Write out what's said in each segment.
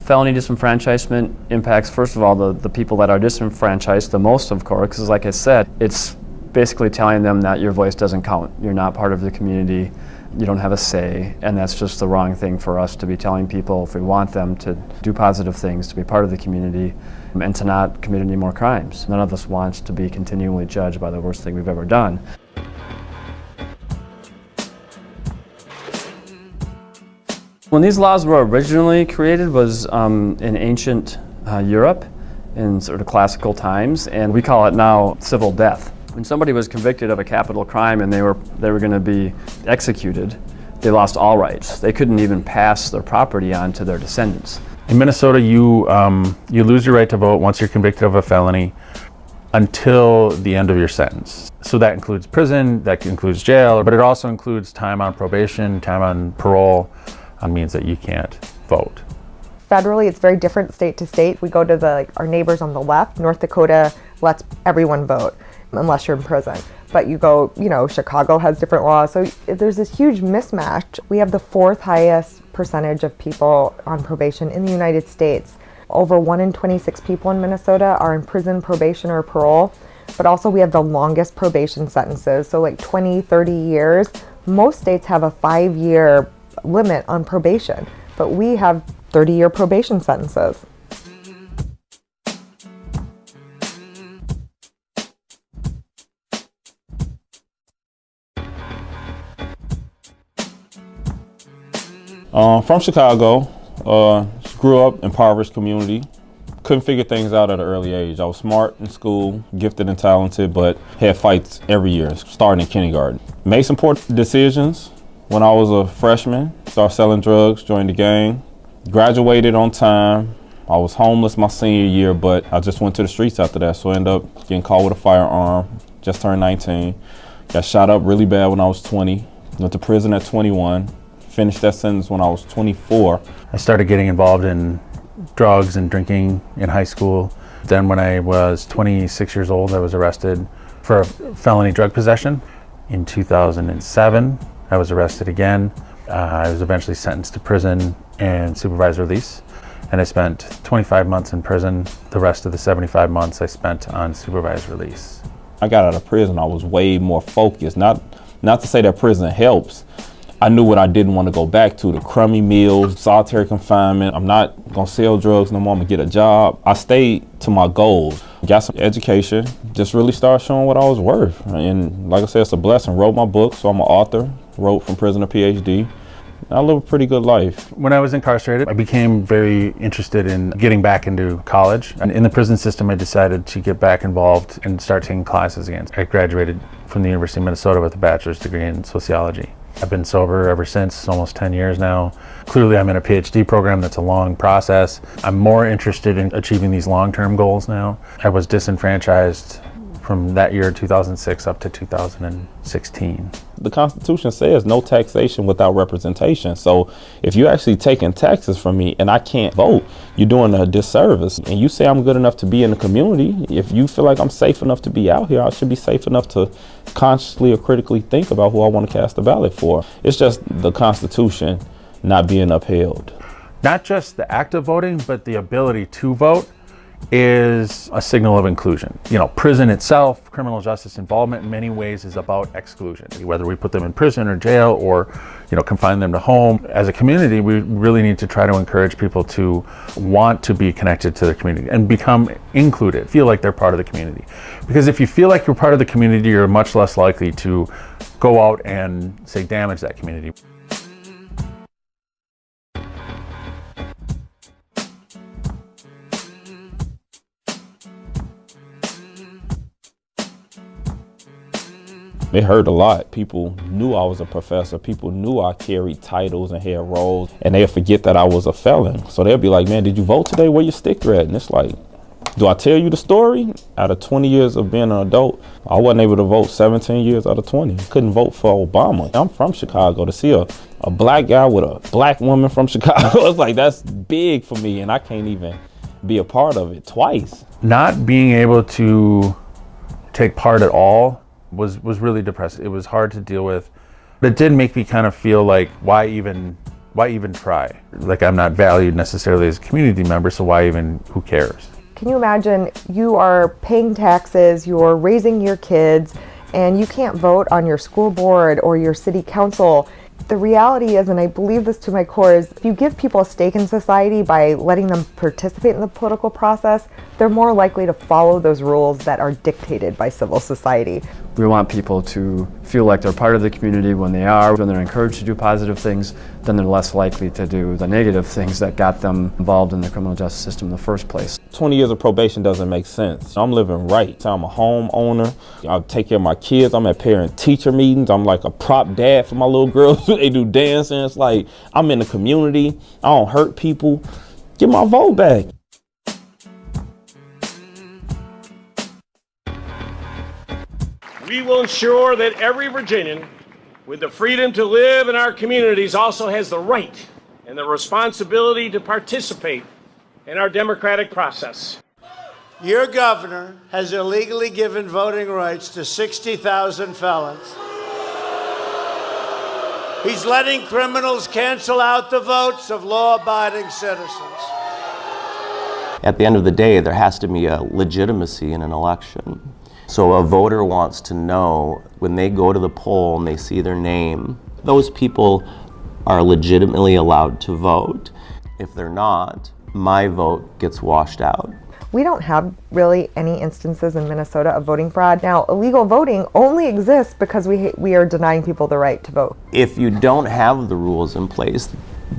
Felony disenfranchisement impacts, first of all, the people that are disenfranchised the most, of course, because like I said, it's basically telling them that your voice doesn't count. You're not part of the community, you don't have a say, and that's just the wrong thing for us to be telling people if we want them to do positive things, to be part of the community, and to not commit any more crimes. None of us wants to be continually judged by the worst thing we've ever done. When these laws were originally created was in ancient Europe, in sort of classical times, and we call it now civil death. When somebody was convicted of a capital crime and they were going to be executed, they lost all rights. They couldn't even pass their property on to their descendants. In Minnesota, you lose your right to vote once you're convicted of a felony until the end of your sentence. So that includes prison, that includes jail, but it also includes time on probation, time on parole. Means that you can't vote. Federally, it's very different state to state. We go to our neighbors on the left. North Dakota lets everyone vote unless you're in prison. But you go, Chicago has different laws. So there's this huge mismatch. We have the 4th highest percentage of people on probation in the United States. Over 1 in 26 people in Minnesota are in prison, probation, or parole. But also we have the longest probation sentences. So like 20, 30 years. Most states have a 5-year limit on probation, but we have 30-year probation sentences. From Chicago, grew up in impoverished community. Couldn't figure things out at an early age. I was smart in school, gifted and talented, but had fights every year, starting in kindergarten. Made some poor decisions. When I was a freshman, started selling drugs, joined the gang, graduated on time. I was homeless my senior year, but I just went to the streets after that, so I ended up getting caught with a firearm, just turned 19. Got shot up really bad when I was 20, went to prison at 21, finished that sentence when I was 24. I started getting involved in drugs and drinking in high school. Then when I was 26 years old, I was arrested for a felony drug possession. In 2007, I was arrested again. I was eventually sentenced to prison and supervised release, and I spent 25 months in prison. The rest of the 75 months I spent on supervised release. I got out of prison, I was way more focused. Not to say that prison helps. I knew what I didn't want to go back to, the crummy meals, solitary confinement. I'm not gonna sell drugs no more, I'm gonna get a job. I stayed to my goals. Got some education, just really started showing what I was worth. And like I said, it's a blessing. Wrote my book, so I'm an author. Wrote from prison to PhD. I live a pretty good life. When I was incarcerated, I became very interested in getting back into college. And in the prison system, I decided to get back involved and start taking classes again. I graduated from the University of Minnesota with a bachelor's degree in sociology. I've been sober ever since, almost 10 years now. Clearly, I'm in a PhD program. That's a long process. I'm more interested in achieving these long-term goals now. I was disenfranchised from that year, 2006, up to 2016. The Constitution says no taxation without representation. So if you're actually taking taxes from me and I can't vote, you're doing a disservice. And you say I'm good enough to be in the community. If you feel like I'm safe enough to be out here, I should be safe enough to consciously or critically think about who I want to cast a ballot for. It's just the Constitution not being upheld. Not just the act of voting, but the ability to vote is a signal of inclusion. Prison itself, criminal justice involvement in many ways is about exclusion. Whether we put them in prison or jail or, confine them to home. As a community, we really need to try to encourage people to want to be connected to the community and become included, feel like they're part of the community. Because if you feel like you're part of the community, you're much less likely to go out and, say, damage that community. It hurt a lot. People knew I was a professor. People knew I carried titles and had roles, and they'll forget that I was a felon. So they'll be like, man, did you vote today? Where your sticker at? And it's like, do I tell you the story? Out of 20 years of being an adult, I wasn't able to vote 17 years out of 20. Couldn't vote for Obama. I'm from Chicago. To see a black guy with a black woman from Chicago, it's like, that's big for me, and I can't even be a part of it twice. Not being able to take part at all was really depressing. It was hard to deal with. But it did make me kind of feel like, why even why even try? Like, I'm not valued necessarily as a community member, so why even, who cares? Can you imagine you are paying taxes, you're raising your kids, and you can't vote on your school board or your city council? The reality is, and I believe this to my core, is if you give people a stake in society by letting them participate in the political process, they're more likely to follow those rules that are dictated by civil society. We want people to feel like they're part of the community. When they are, when they're encouraged to do positive things, then they're less likely to do the negative things that got them involved in the criminal justice system in the first place. 20 years of probation doesn't make sense. I'm living right. I'm a homeowner. I take care of my kids. I'm at parent-teacher meetings. I'm like a prop dad for my little girls. They do dancing. It's like I'm in the community. I don't hurt people. Get my vote back. We will ensure that every Virginian with the freedom to live in our communities also has the right and the responsibility to participate in our democratic process. Your governor has illegally given voting rights to 60,000 felons. He's letting criminals cancel out the votes of law-abiding citizens. At the end of the day, there has to be a legitimacy in an election. So a voter wants to know when they go to the poll and they see their name, those people are legitimately allowed to vote. If they're not, my vote gets washed out. We don't have really any instances in Minnesota of voting fraud. Now, illegal voting only exists because we are denying people the right to vote. If you don't have the rules in place,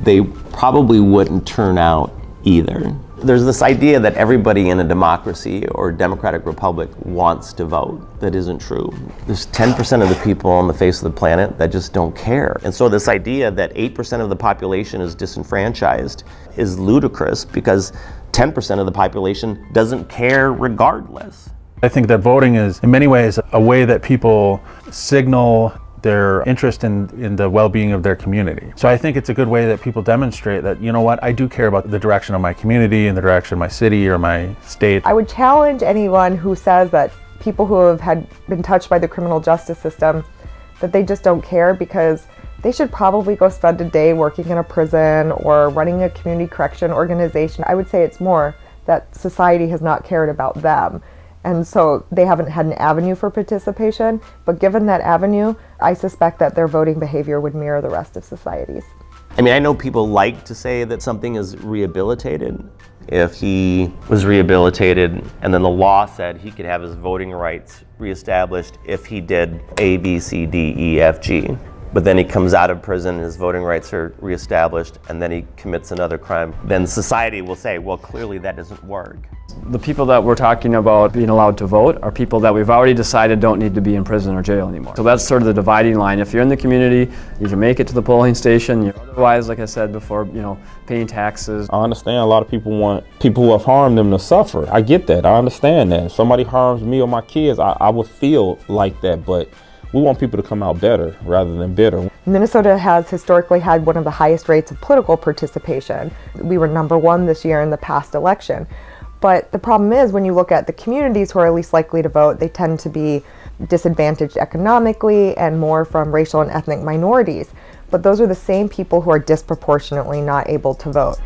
they probably wouldn't turn out either. There's this idea that everybody in a democracy or democratic republic wants to vote. That isn't true. There's 10% of the people on the face of the planet that just don't care. And so this idea that 8% of the population is disenfranchised is ludicrous because 10% of the population doesn't care regardless. I think that voting is, in many ways, a way that people signal their interest in the well-being of their community. So I think it's a good way that people demonstrate that, you know what, I do care about the direction of my community and the direction of my city or my state. I would challenge anyone who says that people who have been touched by the criminal justice system, that they just don't care, because they should probably go spend a day working in a prison or running a community correction organization. I would say it's more that society has not cared about them. And so they haven't had an avenue for participation, but given that avenue, I suspect that their voting behavior would mirror the rest of society's. I mean, I know people like to say that something is rehabilitated. If he was rehabilitated and then the law said he could have his voting rights reestablished if he did A, B, C, D, E, F, G, but then he comes out of prison and his voting rights are reestablished and then he commits another crime, then society will say, well, clearly that doesn't work. The people that we're talking about being allowed to vote are people that we've already decided don't need to be in prison or jail anymore. So that's sort of the dividing line. If you're in the community, you can make it to the polling station. You're otherwise, like I said before, paying taxes. I understand a lot of people want people who have harmed them to suffer. I get that. I understand that. If somebody harms me or my kids, I would feel like that. But we want people to come out better rather than bitter. Minnesota has historically had one of the highest rates of political participation. We were #1 this year in the past election. But the problem is, when you look at the communities who are least likely to vote, they tend to be disadvantaged economically and more from racial and ethnic minorities. But those are the same people who are disproportionately not able to vote.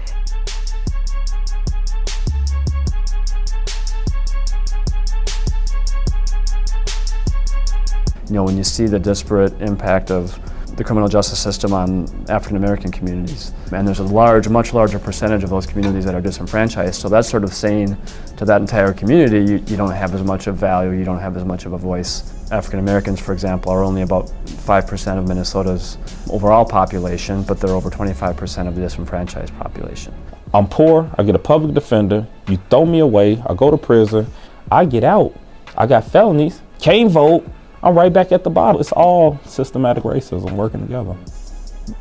When you see the disparate impact of the criminal justice system on African American communities, and there's a much larger percentage of those communities that are disenfranchised, so that's sort of saying to that entire community, you don't have as much of value, you don't have as much of a voice. African Americans, for example, are only about 5% of Minnesota's overall population, but they're over 25% of the disenfranchised population. I'm poor, I get a public defender, you throw me away, I go to prison, I get out, I got felonies, can't vote, I'm right back at the bottom. It's all systematic racism working together.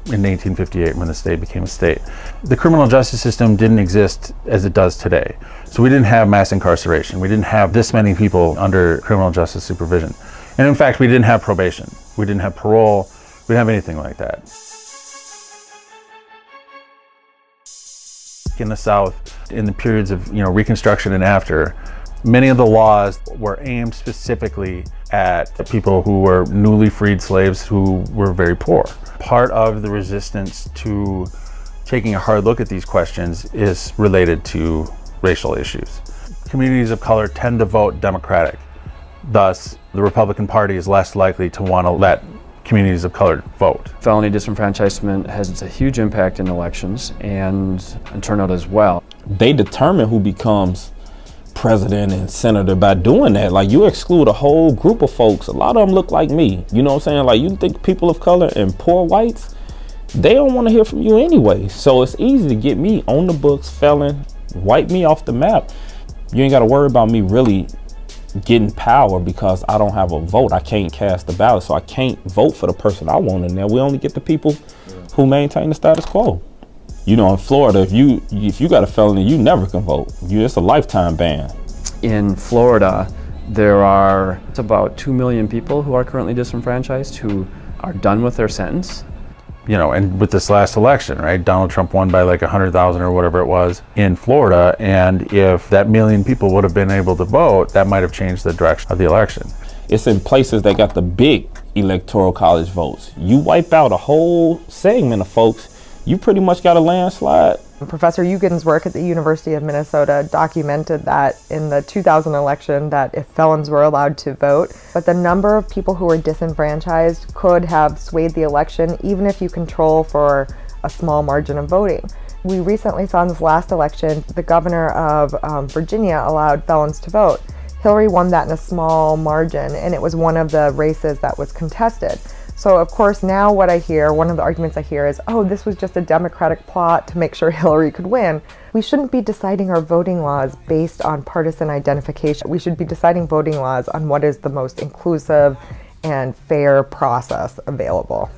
In 1858, when the state became a state, the criminal justice system didn't exist as it does today. So we didn't have mass incarceration. We didn't have this many people under criminal justice supervision. And in fact, we didn't have probation. We didn't have parole. We didn't have anything like that. In the South, in the periods of Reconstruction and after, Many of the laws were aimed specifically at the people who were newly freed slaves who were very poor. Part of the resistance to taking a hard look at these questions is related to racial issues. Communities of color tend to vote Democratic. Thus, the Republican Party is less likely to want to let communities of color vote. Felony disenfranchisement has a huge impact in elections and turnout as well. They determine who becomes president and senator by doing that. Like, you exclude a whole group of folks. A lot of them look like me. You know what I'm saying? Like, you think people of color and poor whites, they don't want to hear from you anyway. So it's easy to get me on the books, felon, wipe me off the map. You ain't got to worry about me really getting power because I don't have a vote. I can't cast the ballot, so I can't vote for the person I want in there. We only get the people who maintain the status quo. You know, in Florida, if you got a felony, you never can vote. It's a lifetime ban. In Florida, there are about 2 million people who are currently disenfranchised who are done with their sentence. You know, and with this last election, right, Donald Trump won by like 100,000 or whatever it was in Florida, and if that million people would have been able to vote, that might have changed the direction of the election. It's in places that got the big electoral college votes. You wipe out a whole segment of folks, you pretty much got a landslide. Professor Eugen's work at the University of Minnesota documented that in the 2000 election that if felons were allowed to vote, but the number of people who were disenfranchised could have swayed the election even if you control for a small margin of voting. We recently saw in this last election, the governor of Virginia allowed felons to vote. Hillary won that in a small margin, and it was one of the races that was contested. So of course now what I hear, one of the arguments I hear is, oh, this was just a Democratic plot to make sure Hillary could win. We shouldn't be deciding our voting laws based on partisan identification. We should be deciding voting laws on what is the most inclusive and fair process available.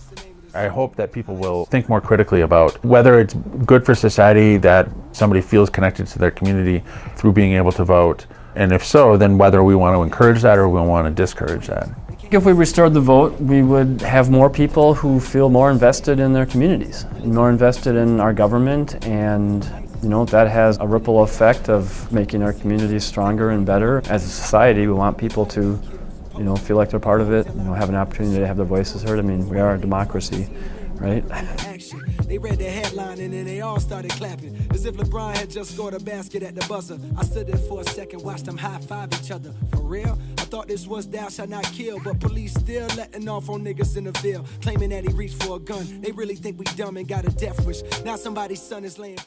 I hope that people will think more critically about whether it's good for society that somebody feels connected to their community through being able to vote. And if so, then whether we want to encourage that or we want to discourage that. If we restored the vote, we would have more people who feel more invested in their communities, more invested in our government, and that has a ripple effect of making our communities stronger and better. As a society, we want people to feel like they're part of it, have an opportunity to have their voices heard. I mean, we are a democracy, right? They read the headline and then they all started clapping as if LeBron had just scored a basket at the buzzer. I stood there for a second, watched them high-five each other. For real? I thought this was thou shalt not kill, but police still letting off on niggas in the Ville, claiming that he reached for a gun. They really think we dumb and got a death wish. Now somebody's son is laying